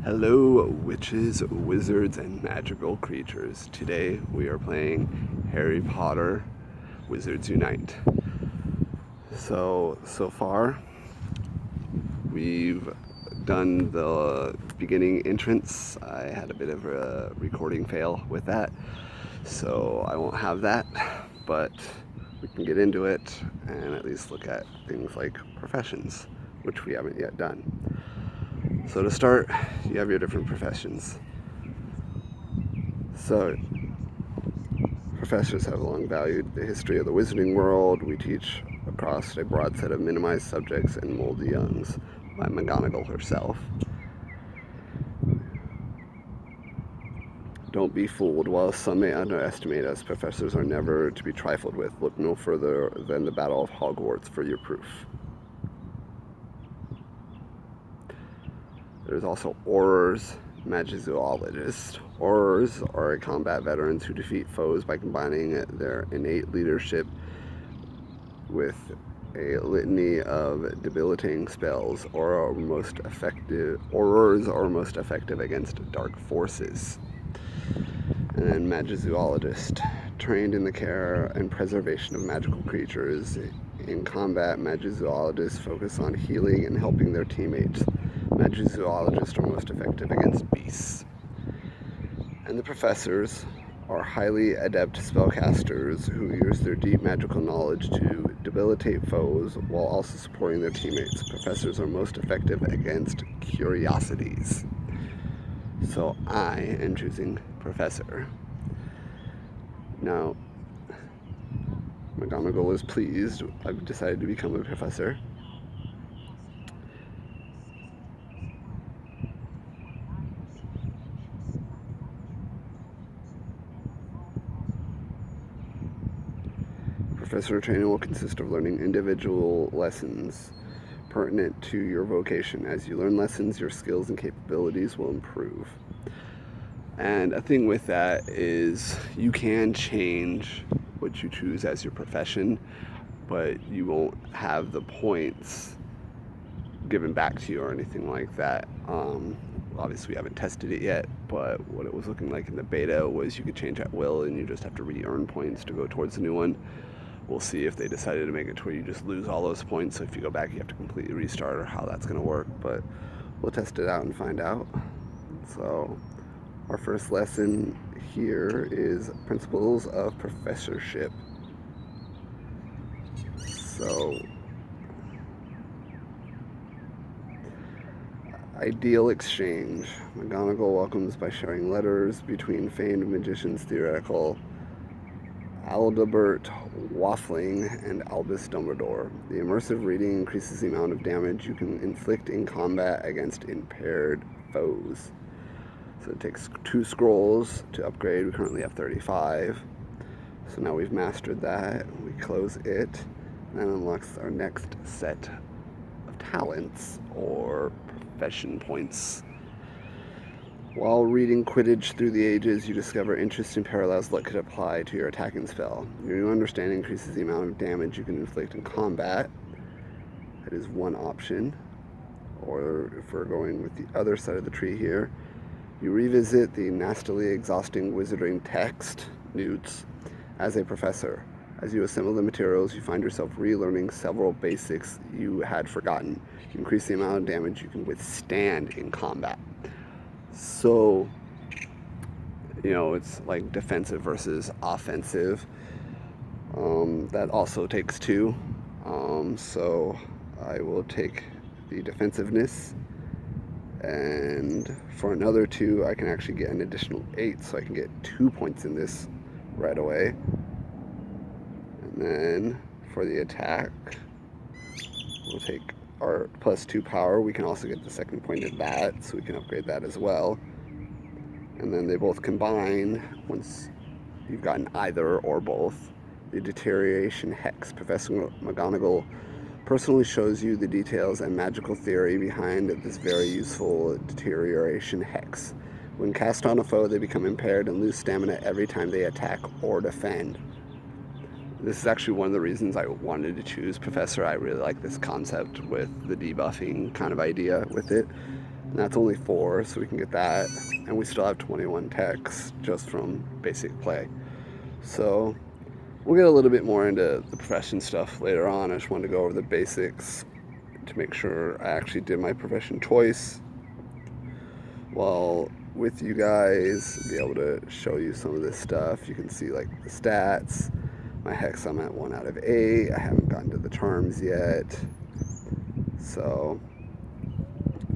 Hello, witches, wizards, and magical creatures. Today we are playing Harry Potter Wizards Unite. So far we've done the beginning entrance. I had a bit of a recording fail with that, so I won't have that, but we can get into it and at least look at things like professions, which we haven't yet done. So to start, you have your different professions. So professors have long valued the history of the wizarding world. We teach across a broad set of minimized subjects and mold the youngs by McGonagall herself. Don't be fooled. While some may underestimate us, professors are never to be trifled with. Look no further than the Battle of Hogwarts for your proof. There's also Aurors, Magizoologists. Aurors are combat veterans who defeat foes by combining their innate leadership with a litany of debilitating spells. Aurors are most effective against dark forces. And then Magizoologist, trained in the care and preservation of magical creatures. In combat, Magizoologists focus on healing and helping their teammates. Magizoologists are most effective against beasts. And the professors are highly adept spellcasters who use their deep magical knowledge to debilitate foes while also supporting their teammates. Professors are most effective against curiosities. So I am choosing Professor. Now, McGonagall is pleased. I've decided to become a professor. Professor training will consist of learning individual lessons pertinent to your vocation. As you learn lessons, your skills and capabilities will improve. And a thing with that is you can change what you choose as your profession, but you won't have the points given back to you or anything like that. Obviously we haven't tested it yet, but what it was looking like in the beta was you could change at will and you just have to re-earn points to go towards the new one. We'll see if they decided to make it to where you just lose all those points, so if you go back you have to completely restart, or how that's going to work, but we'll test it out and find out. So our first lesson here is Principles of Professorship. So ideal exchange. McGonagall welcomes by sharing letters between famed magicians, theoretical Aldebert Waffling and Albus Dumbledore. The immersive reading increases the amount of damage you can inflict in combat against impaired foes. So it takes 2 scrolls to upgrade. We currently have 35. So now we've mastered that. We close it. And that unlocks our next set of talents or profession points. While reading Quidditch Through the Ages, you discover interesting parallels that could apply to your attacking spell. Your new understanding increases the amount of damage you can inflict in combat. That is one option. Or if we're going with the other side of the tree here, you revisit the nastily exhausting wizarding text, Newts, as a professor. As you assemble the materials, you find yourself relearning several basics you had forgotten. You increase the amount of damage you can withstand in combat. So, it's like defensive versus offensive. That also takes 2. So I will take the defensiveness. And for another 2, I can actually get an additional 8. So I can get 2 points in this right away. And then for the attack, we'll take our +2 power. We can also get the second point of that, so we can upgrade that as well. And then they both combine once you've gotten either or both. The Deterioration Hex. Professor McGonagall personally shows you the details and magical theory behind this very useful Deterioration Hex. When cast on a foe, they become impaired and lose stamina every time they attack or defend. This is actually one of the reasons I wanted to choose Professor. I really like this concept with the debuffing kind of idea with it. And that's only 4, so we can get that. And we still have 21 techs just from basic play. So we'll get a little bit more into the profession stuff later on. I just wanted to go over the basics to make sure I actually did my profession choice while with you guys, be able to show you some of this stuff. You can see like the stats. My hex, I'm at 1 out of 8. I haven't gotten to the charms yet. So,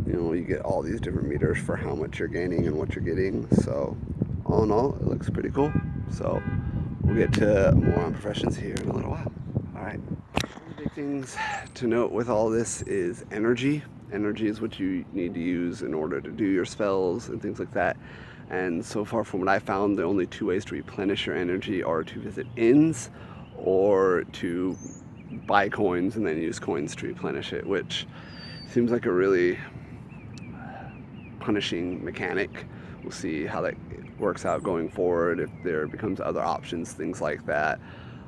you know, you get all these different meters for how much you're gaining and what you're getting. So, all in all, it looks pretty cool. So, we'll get to more on professions here in a little while. All right. One of the big things to note with all this is energy. Energy is what you need to use in order to do your spells and things like that. And so far from what I found, the only 2 ways to replenish your energy are to visit inns or to buy coins and then use coins to replenish it, which seems like a really punishing mechanic. We'll see how that works out going forward, if there becomes other options, things like that.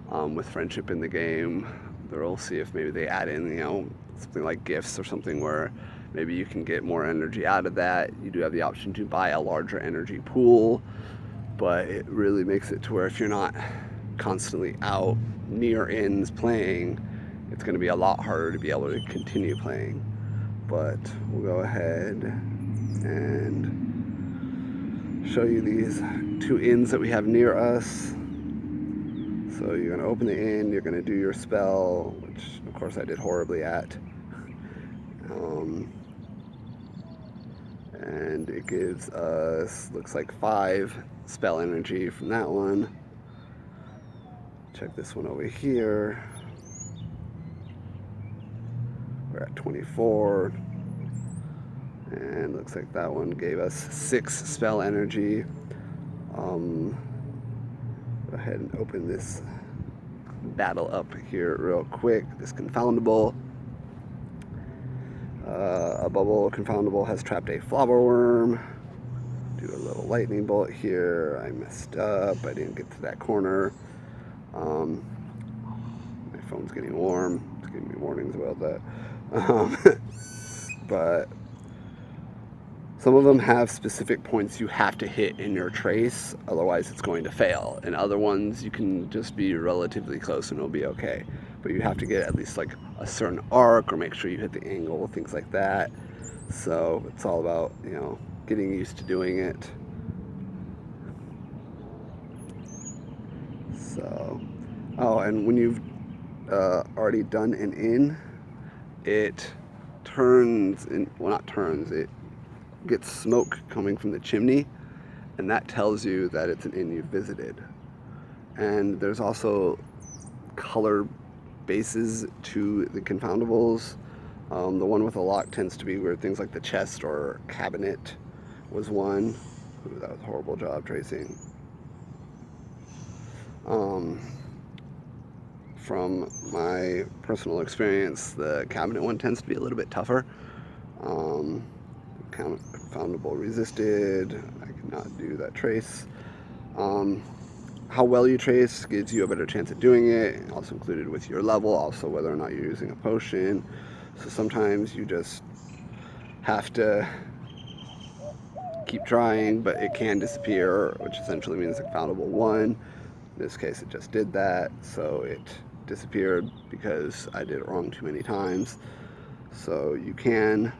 With friendship in the game, we'll see if maybe they add in, you know, something like gifts or something where maybe you can get more energy out of that. You do have the option to buy a larger energy pool, but it really makes it to where if you're not constantly out near inns playing, it's going to be a lot harder to be able to continue playing. But we'll go ahead and show you these 2 inns that we have near us. So you're going to open the inn, you're going to do your spell, which of course I did horribly at. And it gives us, looks like 5 spell energy from that one. Check this one over here. We're at 24. And looks like that one gave us 6 spell energy. Go ahead and open this battle up here real quick. This confoundable. A bubble confoundable has trapped a flower worm. Do a little lightning bolt here. I messed up. I didn't get to that corner. My phone's getting warm. It's giving me warnings about that. But some of them have specific points you have to hit in your trace, otherwise it's going to fail. And other ones you can just be relatively close and it'll be okay. But you have to get at least like a certain arc or make sure you hit the angle, things like that. So it's all about, you know, getting used to doing it. So, oh, and when you've already done an inn, it turns, well not turns, it gets smoke coming from the chimney, and that tells you that it's an inn you've visited. And there's also color bases to the confoundables. The one with a lock tends to be weird things like the chest or cabinet was one. Ooh, that was a horrible job tracing. From my personal experience, the cabinet one tends to be a little bit tougher. Confoundable resisted. I cannot do that trace. How well you trace gives you a better chance at doing it. Also included with your level, also whether or not you're using a potion. So sometimes you just have to keep trying, but it can disappear, which essentially means a confoundable 1. In this case, it just did that, so it disappeared because I did it wrong too many times. So you can,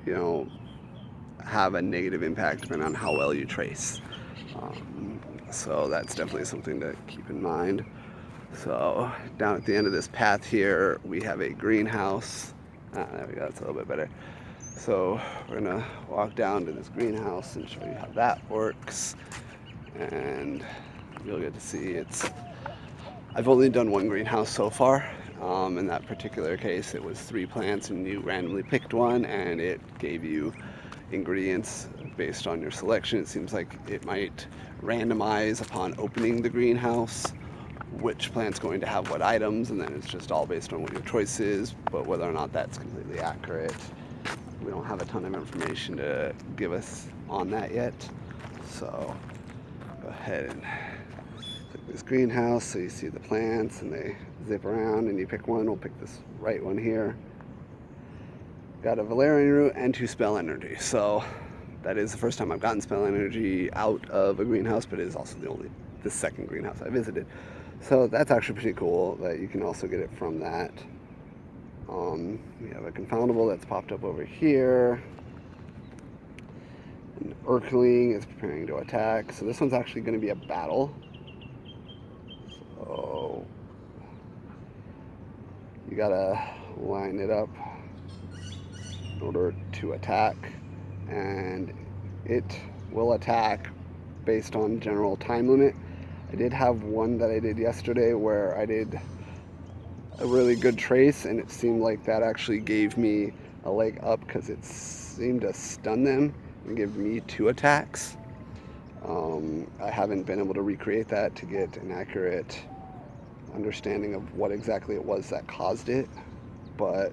you know, have a negative impact depending on how well you trace. So that's definitely something to keep in mind. So down at the end of this path here, we have a greenhouse. There we go, that's a little bit better. So we're gonna walk down to this greenhouse and show you how that works. And you'll get to see I've only done 1 greenhouse so far. In that particular case, it was 3 plants and you randomly picked one and it gave you ingredients based on your selection. It seems like it might randomize upon opening the greenhouse which plant's going to have what items, and then it's just all based on what your choice is, but whether or not that's completely accurate, we don't have a ton of information to give us on that yet. So go ahead and click this greenhouse so you see the plants and they zip around and you pick one. We'll pick this right one here. Got a Valerian root and 2 spell energy. So that is the first time I've gotten spell energy out of a greenhouse, but it is also the second greenhouse I visited. So that's actually pretty cool that you can also get it from that. We have a confoundable that's popped up over here. An Urkling is preparing to attack. So this one's actually going to be a battle. So you gotta line it up in order to attack, and it will attack based on general time limit. I did have one that I did yesterday where I did a really good trace, and it seemed like that actually gave me a leg up because it seemed to stun them and give me 2 attacks. I haven't been able to recreate that to get an accurate understanding of what exactly it was that caused it, but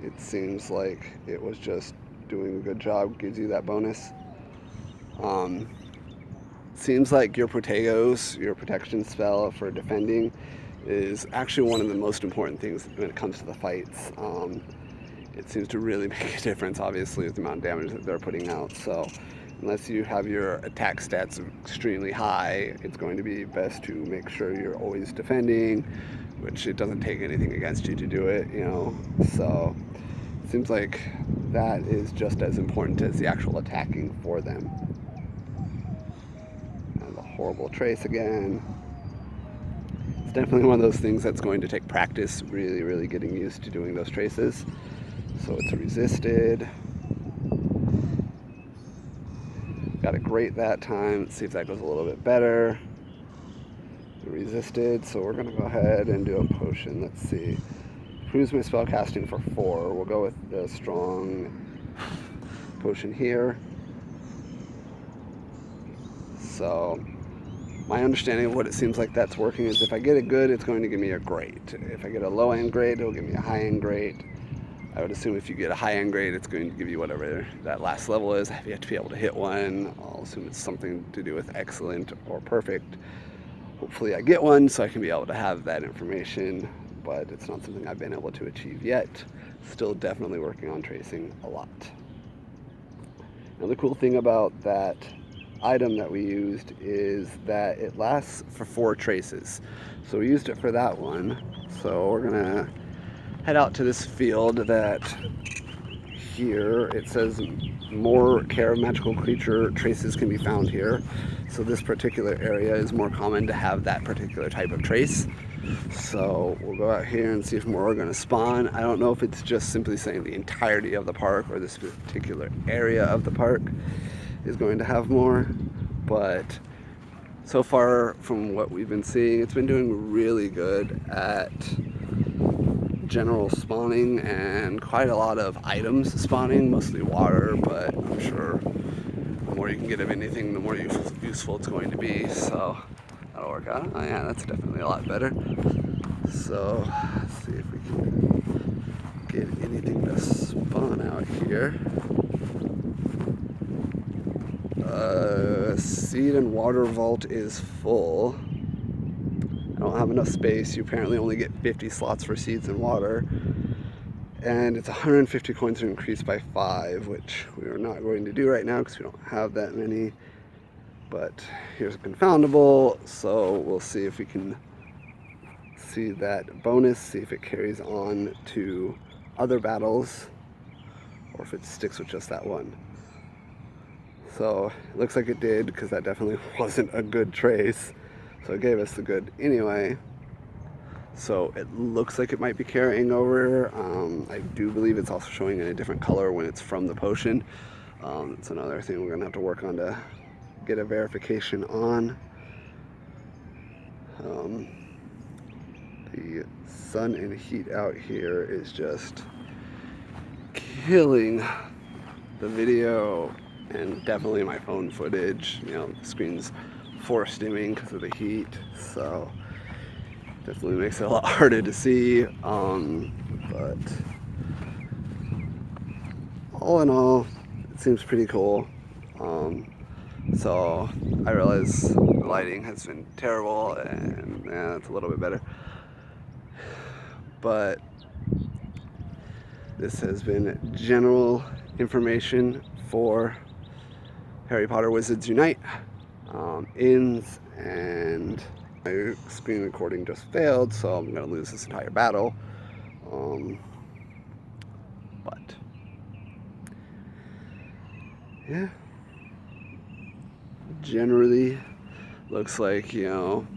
it seems like it was just doing a good job, gives you that bonus. Seems like your Protegos, your protection spell for defending, is actually one of the most important things when it comes to the fights. It seems to really make a difference, obviously, with the amount of damage that they're putting out. So unless you have your attack stats extremely high, it's going to be best to make sure you're always defending, which it doesn't take anything against you to do it, you know. So it seems like that is just as important as the actual attacking for them. And the horrible trace again. It's definitely one of those things that's going to take practice, really getting used to doing those traces. So it's resisted. Got it great that time. Let's see if that goes a little bit better. Resisted, so we're gonna go ahead and do a potion. Let's see. Improves my spell casting for 4. We'll go with the strong potion here. So my understanding of what it seems like that's working is if I get a good, it's going to give me a great. If I get a low end grade, it'll give me a high end grade. I would assume if you get a high end grade, it's going to give you whatever that last level is. You have to be able to hit one. I'll assume it's something to do with excellent or perfect. Hopefully I get one so I can be able to have that information, but it's not something I've been able to achieve yet. Still definitely working on tracing a lot. Now the cool thing about that item that we used is that it lasts for 4 traces. So we used it for that one. So we're gonna head out to this field that here it says more Care of Magical Creature traces can be found here. So this particular area is more common to have that particular type of trace. So we'll go out here and see if more are going to spawn. I don't know if it's just simply saying the entirety of the park or this particular area of the park is going to have more, but so far from what we've been seeing, it's been doing really good at general spawning and quite a lot of items spawning, mostly water, but I'm sure the more you can get of anything, the more useful it's going to be, so that'll work out. Oh yeah, that's definitely a lot better. So let's see if we can get anything to spawn out here. Seed and water vault is full. I don't have enough space. You apparently only get 50 slots for seeds and water. And it's 150 coins to increase by 5, which we are not going to do right now because we don't have that many. But here's a confoundable, so we'll see if we can see that bonus, see if it carries on to other battles, or if it sticks with just that one. So it looks like it did, because that definitely wasn't a good trace. So it gave us the good anyway. So it looks like it might be carrying over. I do believe it's also showing in a different color when it's from the potion. It's another thing we're going to have to work on to get a verification on. The sun and heat out here is just killing the video and definitely my phone footage. You know, the screen's force dimming because of the heat, so definitely makes it a lot harder to see. But all in all, it seems pretty cool. So I realize the lighting has been terrible, and yeah, it's a little bit better. But This has been general information for Harry Potter Wizards Unite. Ins, and my screen recording just failed, so I'm going to lose this entire battle. But yeah, generally looks like, you know,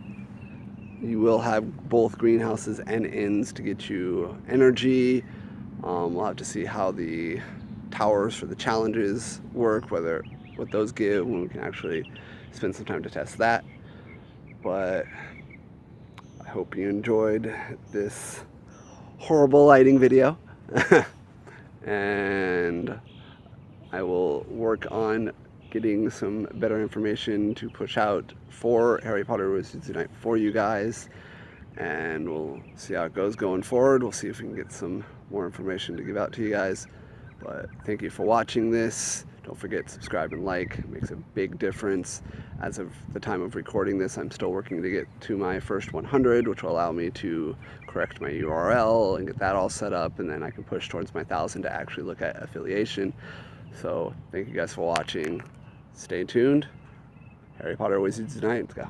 you will have both greenhouses and inns to get you energy. We'll have to see how the towers for the challenges work, what those give, when we can actually spend some time to test that. But I hope you enjoyed this horrible lighting video. And I will work on getting some better information to push out for Harry Potter Wizards Unite for you guys, and we'll see how it goes going forward. We'll see if we can get some more information to give out to you guys. But thank you for watching this. Don't forget to subscribe and like. It makes a big difference. As of the time of recording this, I'm still working to get to my first 100, which will allow me to correct my URL and get that all set up, and then I can push towards my 1,000 to actually look at affiliation. So thank you guys for watching. Stay tuned. Harry Potter Wizards Unite. Let's go.